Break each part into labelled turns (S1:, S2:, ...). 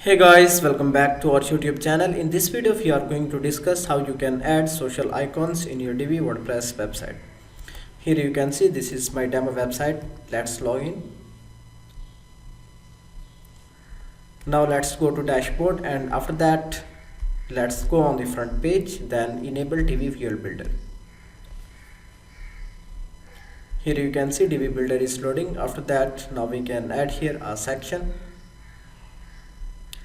S1: Hey guys, welcome back to our YouTube channel. In this video we are going to discuss how you can add social icons in your divi WordPress website. Here you can see this is my demo website. Let's log in. Now let's go to dashboard, and after that let's go on the front page, then enable divi viewer builder. Here you can see divi builder is loading. After that now we can add here a section.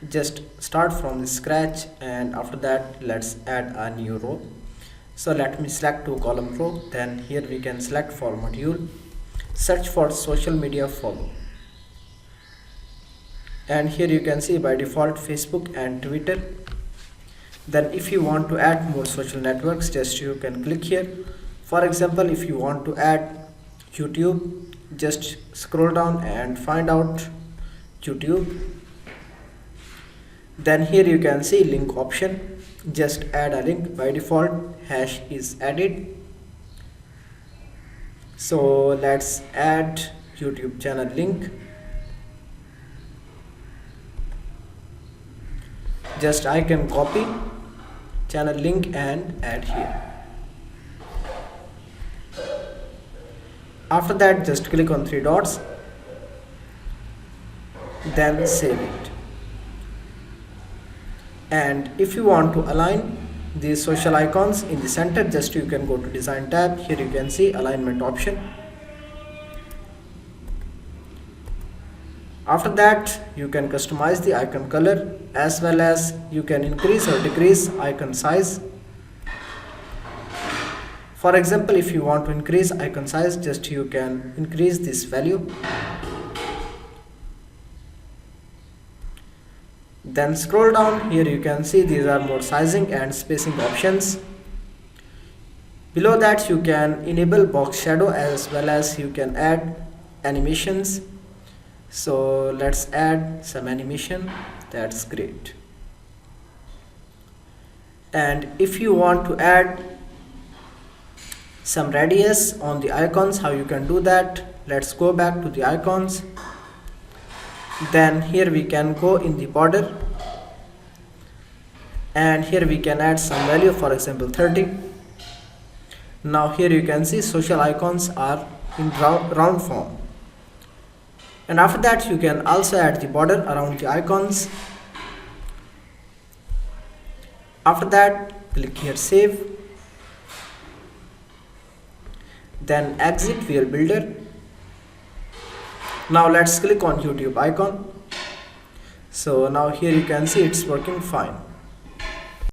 S1: Just start from the scratch, and after that let's add a new row. So let me select two column row, then here we can select for module, search for social media follow, and here you can see by default Facebook and Twitter. Then if you want to add more social networks, just you can click here. For example, if you want to add YouTube, just scroll down and find out YouTube. Then here you can see link option, just add a link. By default hash is added, so let's add YouTube channel link. Just I can copy channel link and add here. After that just click on three dots, then save it. And if you want to align these social icons in the center, just you can go to design tab. Here you can see alignment option. After that you can customize the icon color, as well as you can increase or decrease icon size. For example, if you want to increase icon size, just you can increase this value. Then scroll down, here you can see these are more sizing and spacing options. Below that you can enable box shadow, as well as you can add animations. So let's add some animation. That's great. And if you want to add some radius on the icons, how you can do that? Let's go back to the icons. Then here we can go in the border, and here we can add some value, for example 30. Now here you can see social icons are in round form. And after that you can also add the border around the icons. After that click here save, then exit viewer builder. Now let's click on YouTube icon. So now here you can see it's working fine.